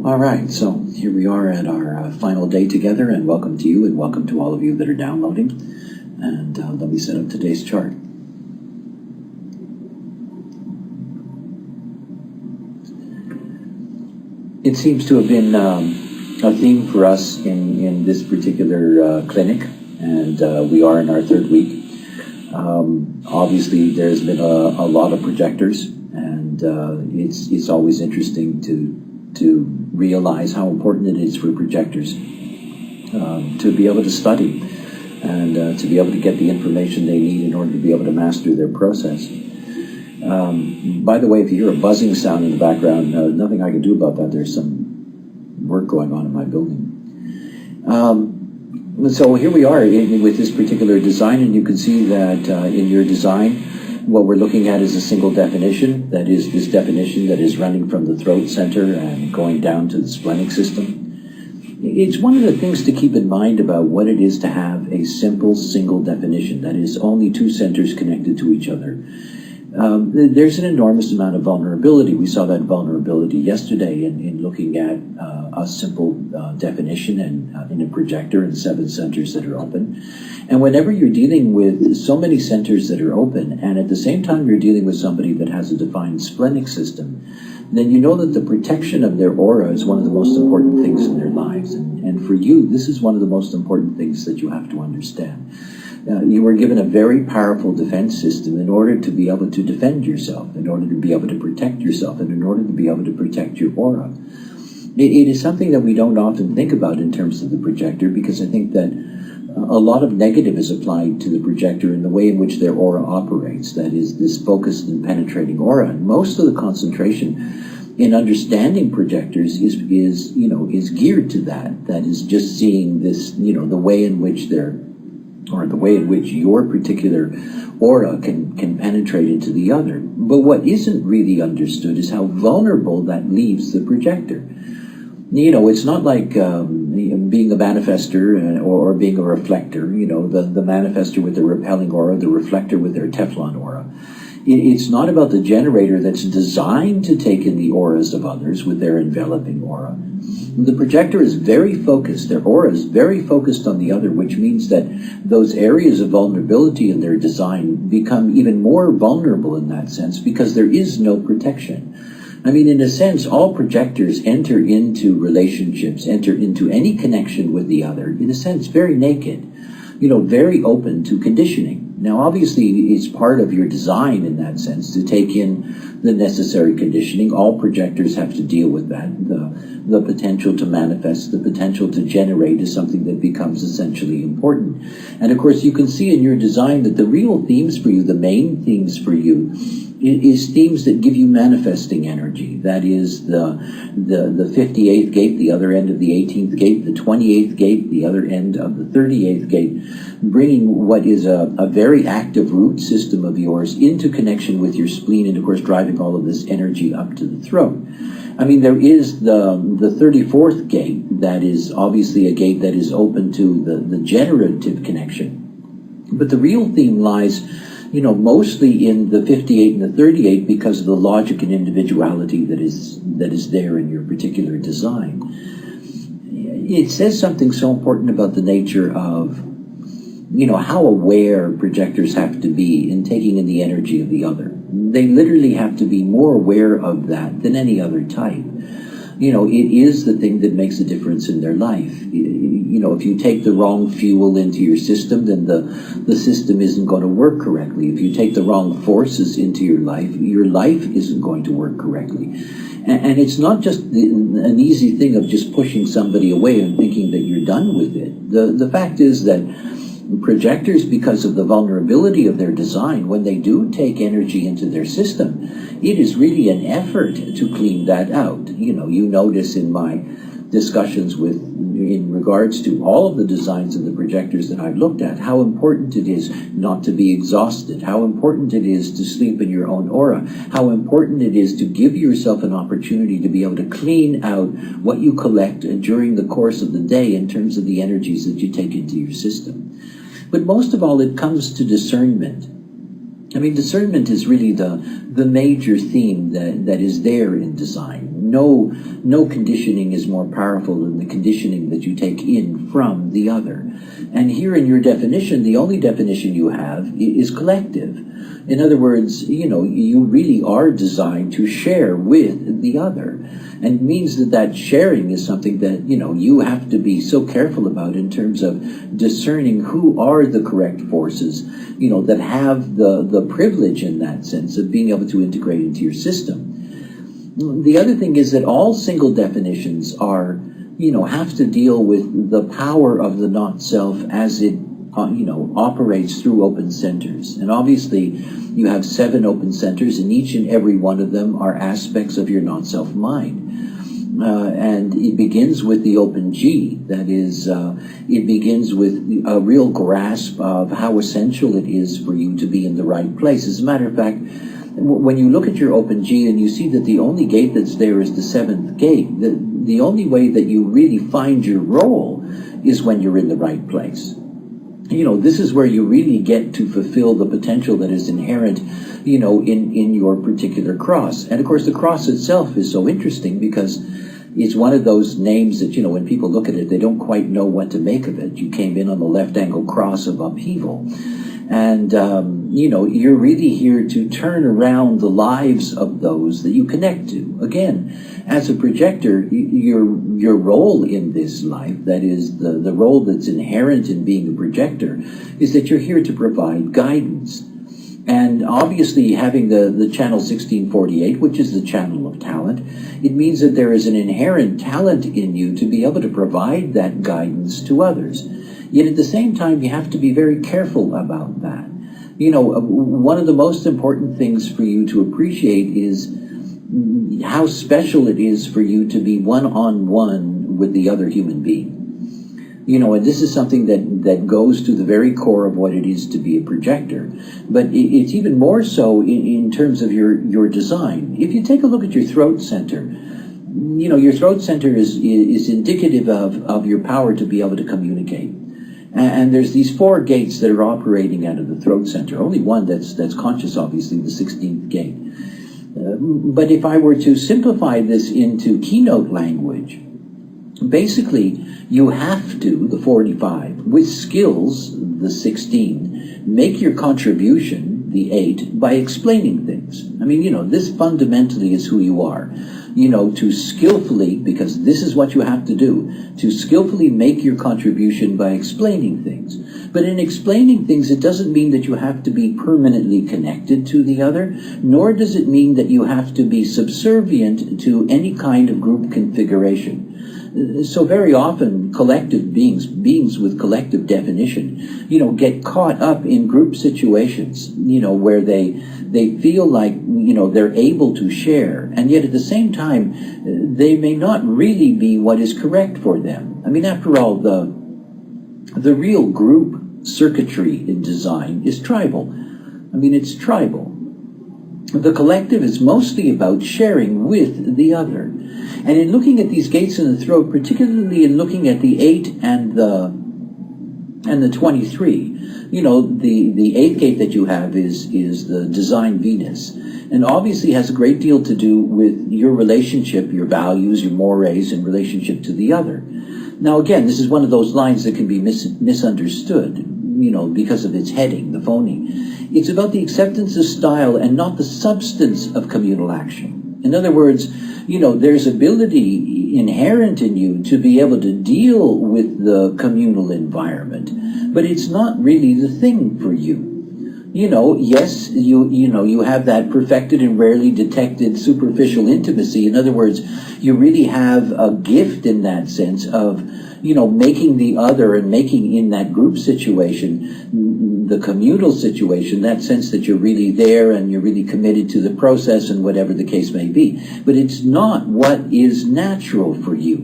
All right, so here we are at our final day together, and welcome to you and welcome to all of you that are downloading. And let me set up today's chart. It seems to have been a theme for us in this particular clinic, and we are in our third week. Obviously, there's been a lot of projectors, and it's always interesting to realize how important it is for projectors to be able to study and to be able to get the information they need in order to be able to master their process. By the way, if you hear a buzzing sound in the background, nothing I can do about that. There's some work going on in my building. So here we are with this particular design, and you can see that in your design, what we're looking at is a single definition. That is this definition that is running from the throat center and going down to the splenic system. It's one of the things to keep in mind about what it is to have a simple single definition, that is only two centers connected to each other. There's an enormous amount of vulnerability. We saw that vulnerability yesterday in looking at a simple definition and in a projector and 7 centers that are open. And whenever you're dealing with so many centers that are open, and at the same time you're dealing with somebody that has a defined splenic system, then you know that the protection of their aura is one of the most important things in their lives. And for you, this is one of the most important things that you have to understand. You were given a very powerful defense system in order to be able to defend yourself, in order to be able to protect yourself, and in order to be able to protect your aura. It is something that we don't often think about in terms of the projector, because I think that a lot of negative is applied to the projector in the way in which their aura operates. That is, this focused and penetrating aura. And most of the concentration in understanding projectors is geared to that. That is just seeing this, the way in which the way in which your particular aura can penetrate into the other. But what isn't really understood is how vulnerable that leaves the projector. It's not like being a manifester or being a reflector, the manifester with the repelling aura, the reflector with their Teflon aura. It's not about the generator that's designed to take in the auras of others with their enveloping aura. The projector is very focused. Their aura is very focused on the other, which means that those areas of vulnerability in their design become even more vulnerable in that sense because there is no protection. I mean, in a sense, all projectors enter into relationships, enter into any connection with the other, in a sense, very naked, very open to conditioning. Now, obviously, it's part of your design in that sense to take in the necessary conditioning. All projectors have to deal with that. The potential to manifest, the potential to generate is something that becomes essentially important. And of course, you can see in your design that the real themes for you, the main themes for you, is themes that give you manifesting energy. That is the 58th gate, the other end of the 18th gate, the 28th gate, the other end of the 38th gate, bringing what is a very active root system of yours into connection with your spleen, and of course driving all of this energy up to the throat. I mean, there is the 34th gate, that is obviously a gate that is open to the generative connection. But the real theme lies mostly in the 58 and the 38 because of the logic and individuality that is there in your particular design. It says something so important about the nature of, how aware projectors have to be in taking in the energy of the other. They literally have to be more aware of that than any other type. It is the thing that makes a difference in their life. If you take the wrong fuel into your system, then the system isn't going to work correctly. If you take the wrong forces into your life isn't going to work correctly. And it's not just an easy thing of just pushing somebody away and thinking that you're done with it. The fact is that projectors, because of the vulnerability of their design, when they do take energy into their system, it is really an effort to clean that out. You notice in my discussions in regards to all of the designs of the projectors that I've looked at, how important it is not to be exhausted, how important it is to sleep in your own aura, how important it is to give yourself an opportunity to be able to clean out what you collect during the course of the day in terms of the energies that you take into your system. But most of all, it comes to discernment. I mean, discernment is really the major theme that is there in design. no conditioning is more powerful than the conditioning that you take in from the other. And here in your definition, the only definition you have is collective. In other words, you really are designed to share with the other. And it means that sharing is something that, you have to be so careful about in terms of discerning who are the correct forces, that have the privilege in that sense of being able to integrate into your system. The other thing is that all single definitions have to deal with the power of the not-self as it operates through open centers. And obviously, you have 7 open centers, and each and every one of them are aspects of your non-self mind. And it begins with the open G. That is, it begins with a real grasp of how essential it is for you to be in the right place. As a matter of fact, when you look at your open G and you see that the only gate that's there is the 7th gate, the only way that you really find your role is when you're in the right place. This is where you really get to fulfill the potential that is inherent, in your particular cross. And of course, the cross itself is so interesting because it's one of those names that, when people look at it, they don't quite know what to make of it. You came in on the left angle cross of upheaval. And, you're really here to turn around the lives of those that you connect to. Again, as a projector, your role in this life, that is the role that's inherent in being a projector, is that you're here to provide guidance. And obviously having the channel 1648, which is the channel of talent, it means that there is an inherent talent in you to be able to provide that guidance to others. Yet at the same time, you have to be very careful about that. One of the most important things for you to appreciate is how special it is for you to be one-on-one with the other human being. And this is something that goes to the very core of what it is to be a projector. But it's even more so in terms of your design. If you take a look at your throat center, your throat center is indicative of your power to be able to communicate. And there's these 4 gates that are operating out of the throat center. Only one that's conscious, obviously, the 16th gate. But if I were to simplify this into keynote language, basically, you have to, the 45, with skills, the 16, make your contribution, the 8, by explaining things. I mean, this fundamentally is who you are. To skillfully, because this is what you have to do, to skillfully make your contribution by explaining things. But in explaining things, it doesn't mean that you have to be permanently connected to the other, nor does it mean that you have to be subservient to any kind of group configuration. So very often collective beings with collective definition, get caught up in group situations, where they feel like, they're able to share. And yet at the same time, they may not really be what is correct for them. I mean, after all, the real group circuitry in design is tribal. I mean, it's tribal. The collective is mostly about sharing with the other. And in looking at these gates in the throat, particularly in looking at the 8 and the 23, the 8th gate that you have is the design Venus, and obviously has a great deal to do with your relationship, your values, your mores in relationship to the other. Now again, this is one of those lines that can be misunderstood, because of its heading, the phony. It's about the acceptance of style and not the substance of communal action. In other words, there's ability inherent in you to be able to deal with the communal environment, but it's not really the thing for you. Yes, you have that perfected and rarely detected superficial intimacy. In other words, you really have a gift in that sense of, making the other and making in that group situation, the communal situation, that sense that you're really there and you're really committed to the process and whatever the case may be. But it's not what is natural for you.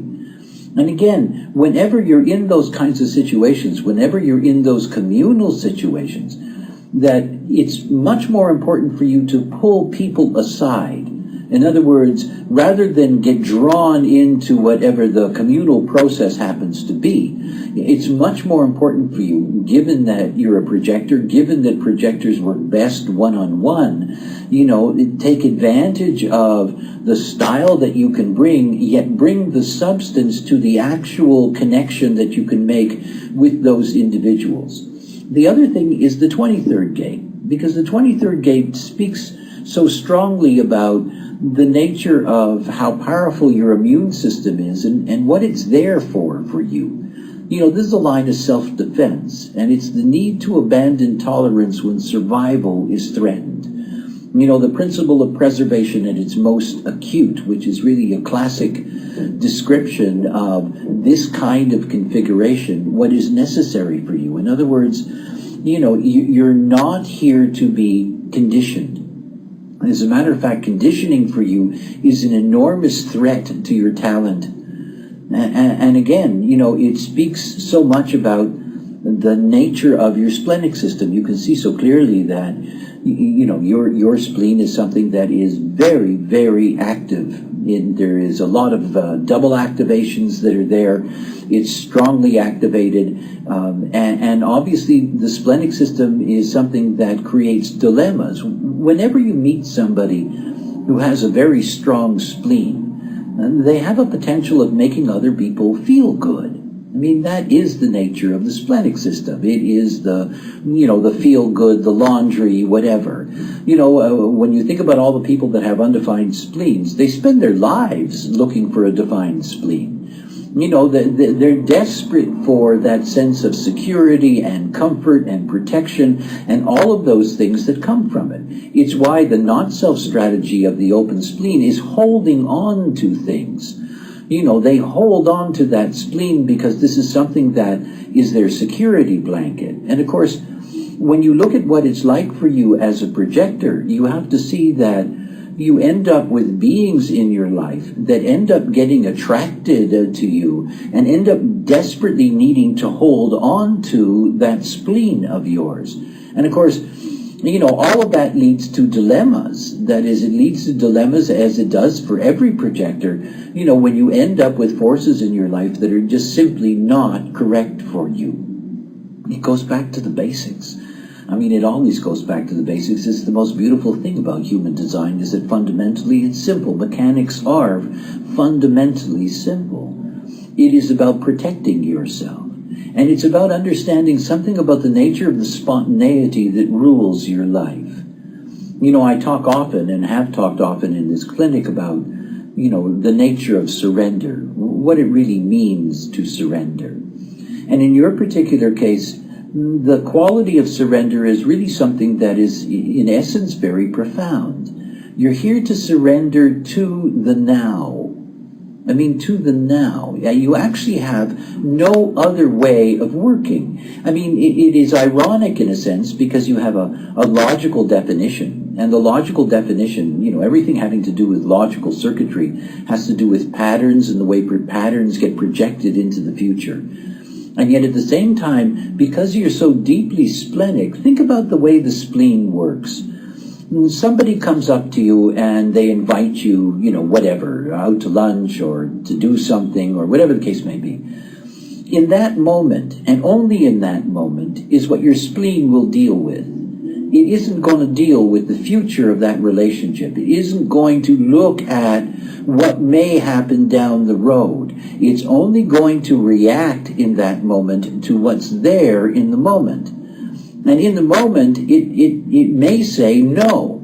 And again, whenever you're in those kinds of situations, whenever you're in those communal situations, that it's much more important for you to pull people aside In other words, rather than get drawn into whatever the communal process happens to be, it's much more important for you, given that you're a projector, given that projectors work best one-on-one, you know, take advantage of the style that you can bring, yet bring the substance to the actual connection that you can make with those individuals. The other thing is the 23rd gate, because the 23rd gate speaks so strongly about the nature of how powerful your immune system is and what it's there for you. You know, this is a line of self-defense, and it's the need to abandon tolerance when survival is threatened. You know, the principle of preservation at its most acute, which is really a classic description of this kind of configuration, what is necessary for you. In other words, you know, you're not here to be conditioned. As a matter of fact, conditioning for you is an enormous threat to your talent. And again, you know, it speaks so much about the nature of your splenic system. You can see so clearly that, you know, your spleen is something that is very, very active. There is a lot of double activations that are there. It's strongly activated. And obviously the splenic system is something that creates dilemmas. Whenever you meet somebody who has a very strong spleen, they have a potential of making other people feel good. I mean, that is the nature of the splenic system. It is the, you know, the feel good, the laundry, whatever. You know, when you think about all the people that have undefined spleens, they spend their lives looking for a defined spleen. You know, they're desperate for that sense of security and comfort and protection and all of those things that come from it. It's why the not-self strategy of the open spleen is holding on to things. You know, they hold on to that spleen because this is something that is their security blanket. And of course, when you look at what it's like for you as a projector, you have to see that you end up with beings in your life that end up getting attracted to you and end up desperately needing to hold on to that spleen of yours. And of course, you know, all of that leads to dilemmas. That is, it leads to dilemmas, as it does for every projector, you know, when you end up with forces in your life that are just simply not correct for you. It goes back to the basics. I mean, it always goes back to the basics. It's the most beautiful thing about human design is that fundamentally it's simple. Mechanics are fundamentally simple. It is about protecting yourself. And it's about understanding something about the nature of the spontaneity that rules your life. You know, I talk often and have talked often in this clinic about, you know, the nature of surrender, what it really means to surrender. And in your particular case, the quality of surrender is really something that is, in essence, very profound. You're here to surrender to the now. I mean, to the now. You actually have no other way of working. I mean, it is ironic in a sense because you have a logical definition. And the logical definition, you know, everything having to do with logical circuitry has to do with patterns and the way patterns get projected into the future. And yet at the same time, because you're so deeply splenic, think about the way the spleen works. Somebody comes up to you and they invite you, you know, whatever, out to lunch or to do something or whatever the case may be. In that moment, and only in that moment, is what your spleen will deal with. It isn't going to deal with the future of that relationship. It isn't going to look at what may happen down the road. It's only going to react in that moment to what's there in the moment. And in the moment, it may say no.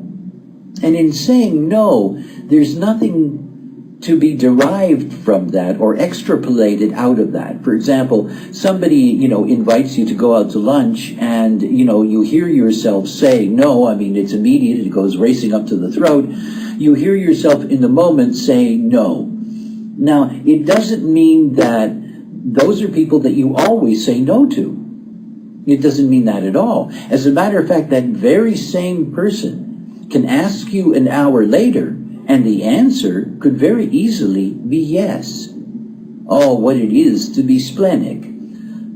And in saying no, there's nothing to be derived from that or extrapolated out of that. For example, somebody, you know, invites you to go out to lunch and, you know, you hear yourself say no. I mean, it's immediate. It goes racing up to the throat. You hear yourself in the moment say no. Now, it doesn't mean that those are people that you always say no to. It doesn't mean that at all. As a matter of fact, that very same person can ask you an hour later, and the answer could very easily be yes. Oh, what it is to be splenic.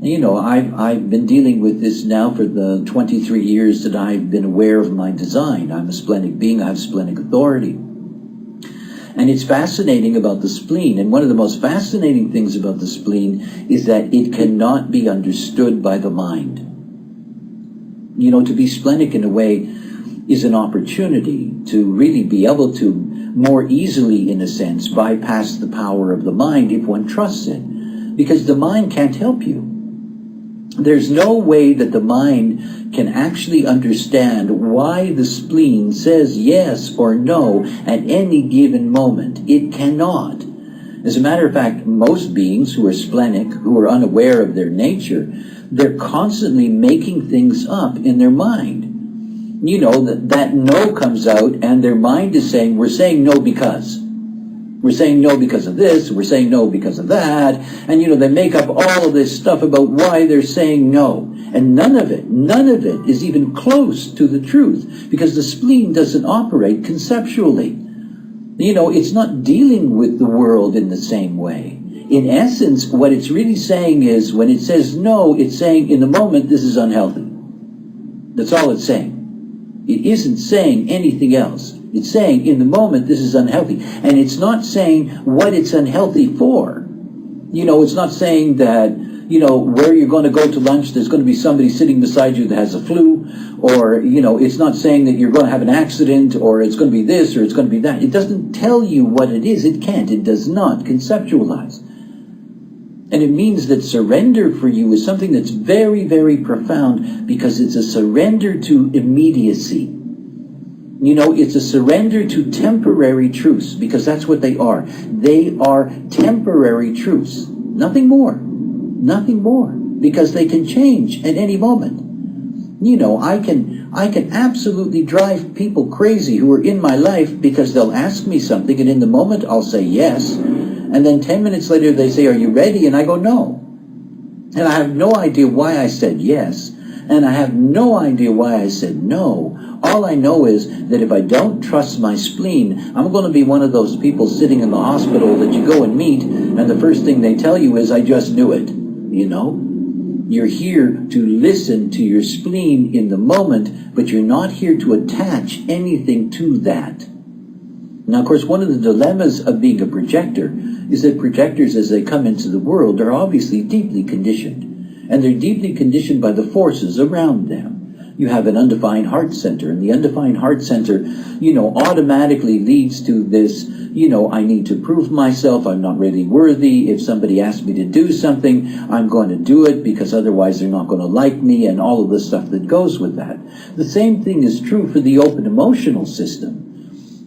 You know, I've been dealing with this now for the 23 years that I've been aware of my design. I'm a splenic being. I have splenic authority. And it's fascinating about the spleen. And one of the most fascinating things about the spleen is that it cannot be understood by the mind. You know, to be splenic in a way is an opportunity to really be able to more easily, in a sense, bypass the power of the mind if one trusts it. Because the mind can't help you. There's no way that the mind can actually understand why the spleen says yes or no at any given moment. It cannot. As a matter of fact, most beings who are splenic, who are unaware of their nature, they're constantly making things up in their mind. You know, that no comes out and their mind is saying, we're saying no because. We're saying no because of this, we're saying no because of that, and you know, they make up all of this stuff about why they're saying no. And none of it is even close to the truth, because the spleen doesn't operate conceptually. You know, it's not dealing with the world in the same way. In essence, what it's really saying is, when it says no, it's saying in the moment, this is unhealthy. That's all it's saying. It isn't saying anything else. It's saying, in the moment, this is unhealthy. And it's not saying what it's unhealthy for. You know, it's not saying that, you know, where you're going to go to lunch, there's going to be somebody sitting beside you that has a flu. Or, you know, it's not saying that you're going to have an accident, or it's going to be this, or it's going to be that. It doesn't tell you what it is. It can't. It does not conceptualize. And it means that surrender for you is something that's very, very profound, because it's a surrender to immediacy. You know, it's a surrender to temporary truths, because that's what they are. They are temporary truths. Nothing more. Nothing more. Because they can change at any moment. You know, I can absolutely drive people crazy who are in my life, because they'll ask me something, and in the moment I'll say yes. And then 10 minutes later they say, are you ready? And I go, no. And I have no idea why I said yes. And I have no idea why I said no. All I know is that if I don't trust my spleen, I'm going to be one of those people sitting in the hospital that you go and meet, and the first thing they tell you is, I just knew it. You know? You're here to listen to your spleen in the moment, but you're not here to attach anything to that. Now, of course, one of the dilemmas of being a projector is that projectors, as they come into the world, are obviously deeply conditioned. And they're deeply conditioned by the forces around them. You have an undefined heart center, and the undefined heart center, you know, automatically leads to this, you know, I need to prove myself, I'm not really worthy. If somebody asks me to do something, I'm going to do it, because otherwise they're not going to like me, and all of the stuff that goes with that. The same thing is true for the open emotional system.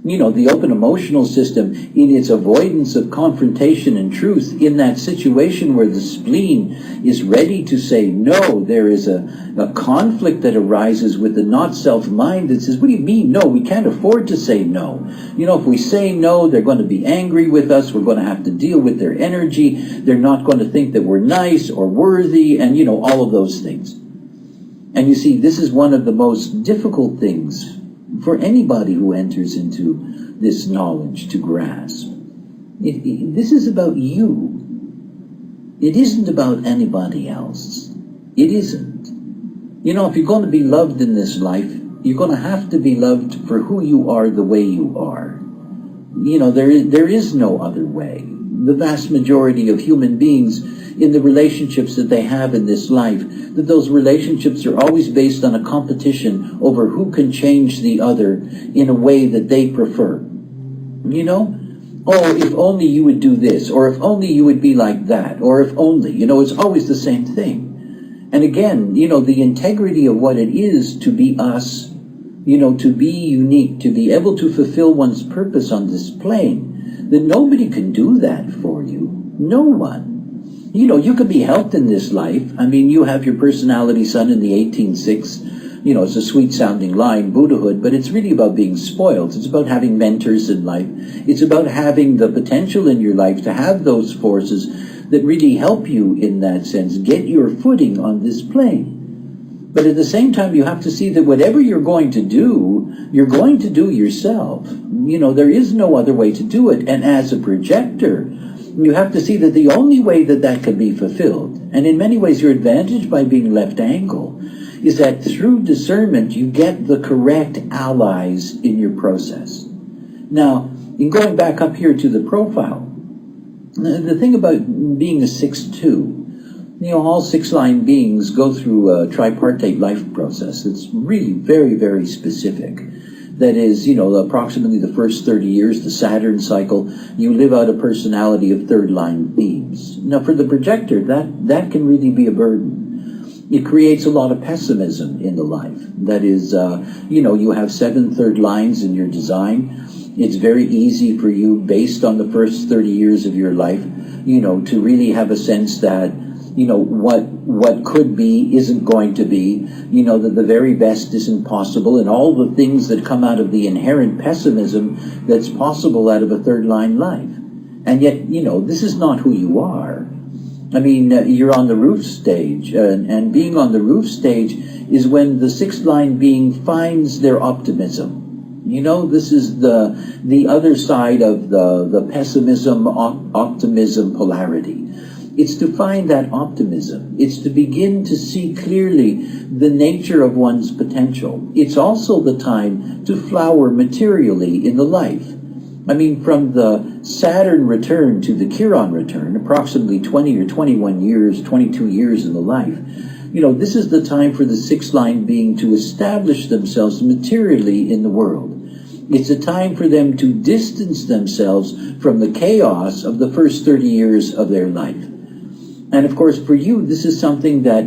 You know, the open emotional system, in its avoidance of confrontation and truth, in that situation where the spleen is ready to say no, there is a conflict that arises with the not-self mind that says, what do you mean no? We can't afford to say no. You know, if we say no, they're going to be angry with us. We're going to have to deal with their energy. They're not going to think that we're nice or worthy, and, you know, all of those things. And you see, this is one of the most difficult things for anybody who enters into this knowledge to grasp. This is about you. It isn't about anybody else. It isn't. You know, if you're going to be loved in this life, you're going to have to be loved for who you are, the way you are. You know, there is no other way. The vast majority of human beings, in the relationships that they have in this life, that those relationships are always based on a competition over who can change the other in a way that they prefer. You know? Oh, if only you would do this, or if only you would be like that, or if only, you know, it's always the same thing. And again, you know, the integrity of what it is to be us, you know, to be unique, to be able to fulfill one's purpose on this plane, that nobody can do that for you. No one. You know, you could be helped in this life. I mean, you have your personality son in the 18:6. You know, it's a sweet-sounding line, Buddhahood, but it's really about being spoiled. It's about having mentors in life. It's about having the potential in your life to have those forces that really help you in that sense, get your footing on this plane. But at the same time, you have to see that whatever you're going to do, you're going to do yourself. You know, there is no other way to do it. And as a projector, you have to see that the only way that that can be fulfilled, and in many ways your advantage by being left angle, is that through discernment you get the correct allies in your process. Now, In going back up here to the profile, the thing about being a 6-2, all 6-line beings go through a tripartite life process. It's really very, very specific. That is, approximately the first 30 years, the Saturn cycle, you live out a personality of 3rd-line beings. Now, for the projector, that can really be a burden. It creates a lot of pessimism in the life. That is, you have 7 third lines in your design. It's very easy for you, based on the first 30 years of your life, to really have a sense that what could be isn't going to be, that the very best isn't possible, and all the things that come out of the inherent pessimism that's possible out of a 3rd-line life. And yet, this is not who you are. I mean, you're on the roof stage, and being on the roof stage is when the 6th-line being finds their optimism. This is the other side of the pessimism, optimism polarity. It's to find that optimism. It's to begin to see clearly the nature of one's potential. It's also the time to flower materially in the life. I mean, from the Saturn return to the Chiron return, approximately 20 or 21 years, 22 years in the life, this is the time for the 6th-line being to establish themselves materially in the world. It's a time for them to distance themselves from the chaos of the first 30 years of their life. And of course, for you, this is something that,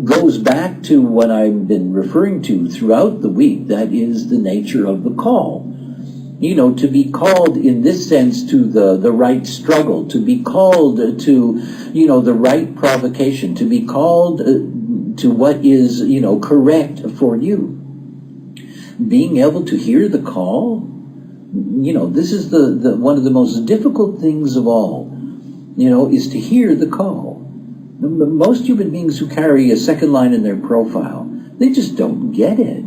goes back to what I've been referring to throughout the week. That is the nature of the call. To be called in this sense to the right struggle, to be called to, the right provocation, to be called to what is, correct for you. Being able to hear the call, this is the one of the most difficult things of all. Is to hear the call. Most human beings who carry a 2nd line in their profile, they just don't get it.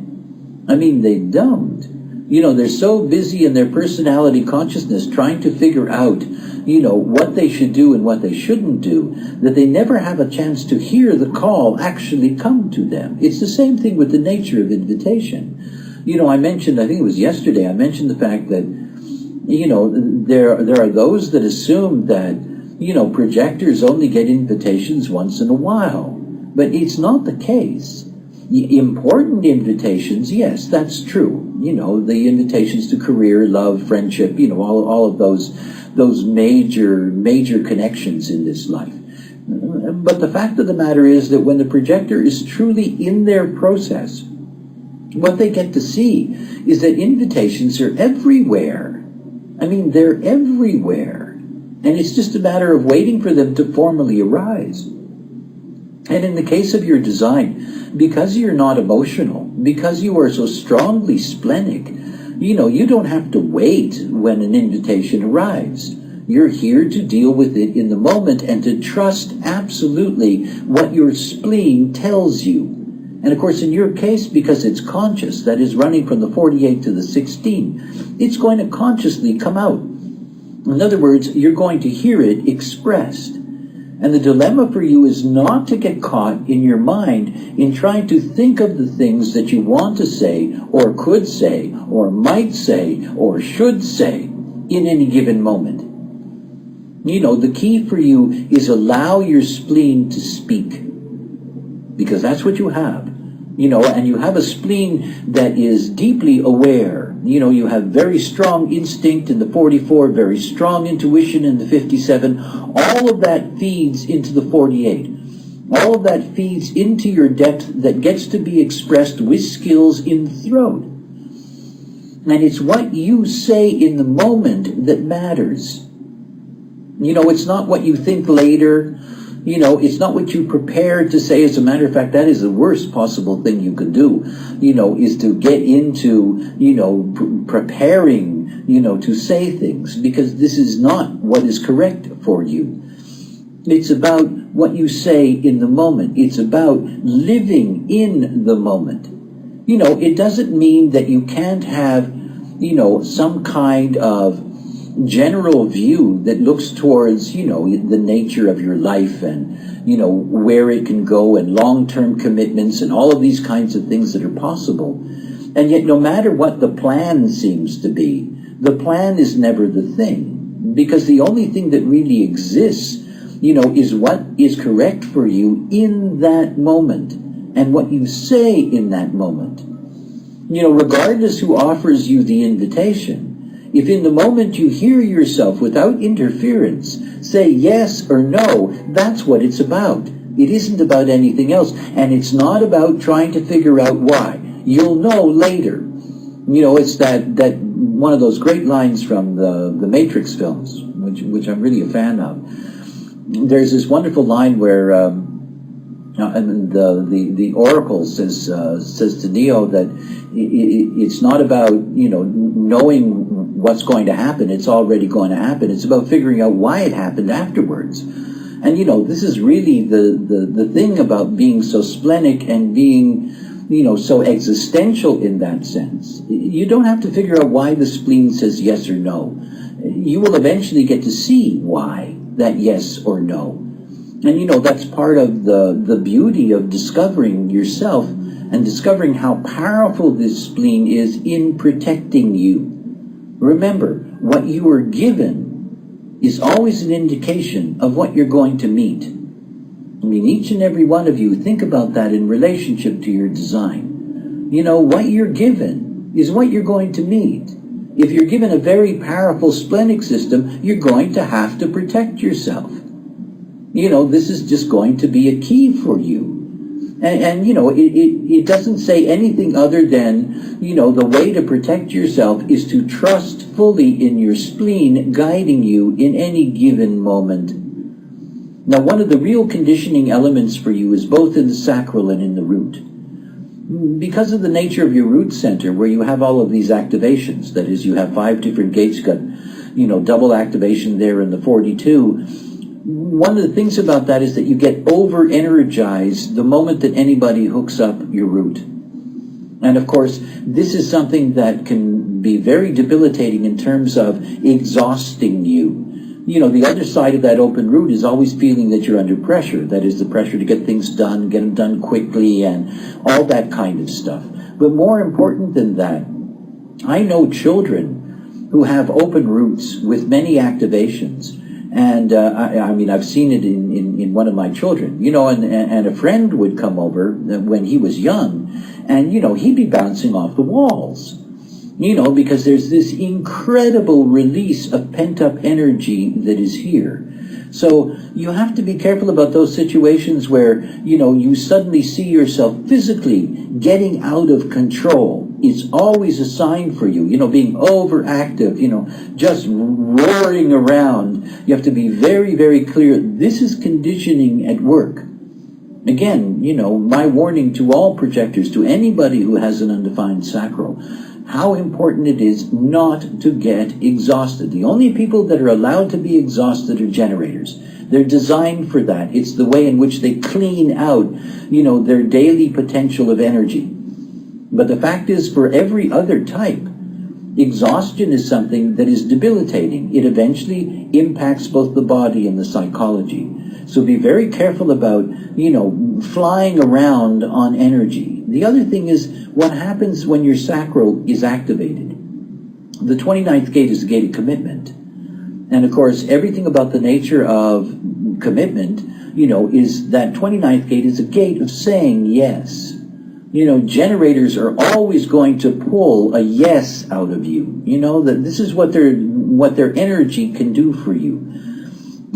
I mean, they don't. They're so busy in their personality consciousness trying to figure out, what they should do and what they shouldn't do, that they never have a chance to hear the call actually come to them. It's the same thing with the nature of invitation. I mentioned, I think it was yesterday, I mentioned the fact that, there are those that assume that projectors only get invitations once in a while. But it's not the case. Important invitations, yes, that's true. The invitations to career, love, friendship, all of those major connections in this life. But the fact of the matter is that when the projector is truly in their process, what they get to see is that invitations are everywhere. I mean, they're everywhere. And it's just a matter of waiting for them to formally arise. And in the case of your design, because you're not emotional, because you are so strongly splenic, you don't have to wait when an invitation arrives. You're here to deal with it in the moment and to trust absolutely what your spleen tells you. And of course, in your case, because it's conscious, that is running from the 48 to the 16, it's going to consciously come out. In other words, you're going to hear it expressed. And the dilemma for you is not to get caught in your mind in trying to think of the things that you want to say, or could say, or might say, or should say in any given moment. The key for you is allow your spleen to speak. Because that's what you have. And you have a spleen that is deeply aware. You have very strong instinct in the 44, very strong intuition in the 57. All of that feeds into the 48. All of that feeds into your depth that gets to be expressed with skills in the throat. And it's what you say in the moment that matters. It's not what you think later. It's not what you prepare to say. As a matter of fact, that is the worst possible thing you can do, is to get into, preparing, to say things, because this is not what is correct for you. It's about what you say in the moment. It's about living in the moment. It doesn't mean that you can't have, some kind of general view that looks towards, the nature of your life and, where it can go and long-term commitments and all of these kinds of things that are possible. And yet, no matter what the plan seems to be, The plan is never the thing, because the only thing that really exists, is what is correct for you in that moment and what you say in that moment. Regardless who offers you the invitation, if in the moment you hear yourself without interference say yes or no, that's what it's about. It isn't about anything else, and it's not about trying to figure out why. You'll know later. It's that one of those great lines from the Matrix films, which I'm really a fan of. There's this wonderful line where the Oracle says to Neo that it's not about knowing what's going to happen. It's already going to happen. It's about figuring out why it happened afterwards. And this is really the thing about being so splenic and being so existential in that sense. You don't have to figure out why the spleen says yes or no. You will eventually get to see why that yes or no. And that's part of the beauty of discovering yourself and discovering how powerful this spleen is in protecting you. Remember, what you are given is always an indication of what you're going to meet. Each and every one of you, think about that in relationship to your design. What you're given is what you're going to meet. If you're given a very powerful splenic system, you're going to have to protect yourself. This is just going to be a key for you. And it doesn't say anything other than, the way to protect yourself is to trust fully in your spleen guiding you in any given moment. Now, one of the real conditioning elements for you is both in the sacral and in the root. Because of the nature of your root center, where you have all of these activations, that is, you have 5 different gates, got, double activation there in the 42, one of the things about that is that you get over-energized the moment that anybody hooks up your root. And of course, this is something that can be very debilitating in terms of exhausting you. The other side of that open root is always feeling that you're under pressure. That is the pressure to get things done, get them done quickly, and all that kind of stuff. But more important than that, I know children who have open roots with many activations. And I've seen it in one of my children, and a friend would come over when he was young, and, he'd be bouncing off the walls. Because there's this incredible release of pent-up energy that is here. So you have to be careful about those situations where, you suddenly see yourself physically getting out of control. It's always a sign for you, being overactive, just roaring around. You have to be very, very clear. This is conditioning at work. Again, my warning to all projectors, to anybody who has an undefined sacral, how important it is not to get exhausted. The only people that are allowed to be exhausted are generators. They're designed for that. It's the way in which they clean out, their daily potential of energy. But the fact is, for every other type, exhaustion is something that is debilitating. It eventually impacts both the body and the psychology. So be very careful about, flying around on energy. The other thing is what happens when your sacral is activated. The 29th gate is a gate of commitment. And of course, everything about the nature of commitment, is that 29th gate is a gate of saying yes. Generators are always going to pull a yes out of you. That this is what their energy can do for you.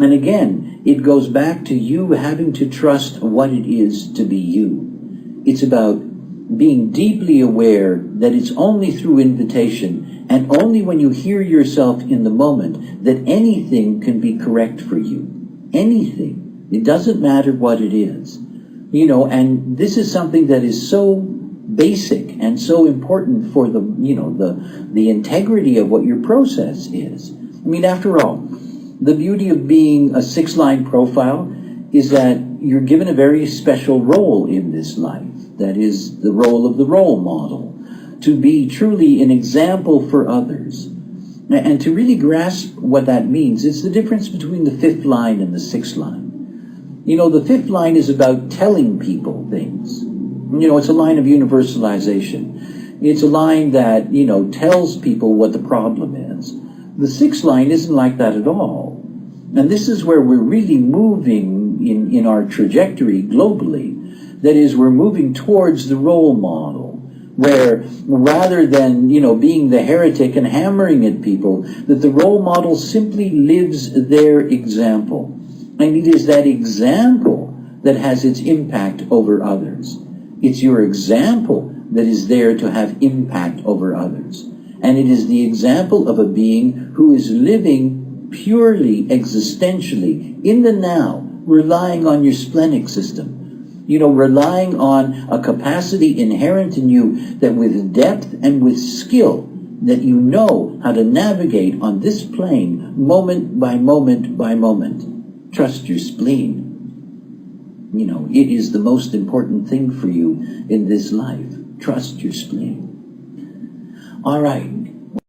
And again, it goes back to you having to trust what it is to be you. It's about being deeply aware that it's only through invitation and only when you hear yourself in the moment that anything can be correct for you. Anything. It doesn't matter what it is. And this is something that is so basic and so important for the integrity of what your process is. After all, the beauty of being a 6-line profile is that you're given a very special role in this life. That is the role of the role model, to be truly an example for others. And to really grasp what that means, it's the difference between the 5th line and the 6th line. The 5th line is about telling people things. It's a line of universalization. It's a line that, tells people what the problem is. The sixth line isn't like that at all. And this is where we're really moving in our trajectory globally. That is, we're moving towards the role model, where rather than, being the heretic and hammering at people, that the role model simply lives their example. And it is that example that has its impact over others. It's your example that is there to have impact over others. And it is the example of a being who is living purely existentially in the now, relying on your splenic system. Relying on a capacity inherent in you that with depth and with skill, that you know how to navigate on this plane moment by moment by moment. Trust your spleen. It is the most important thing for you in this life. Trust your spleen. All right.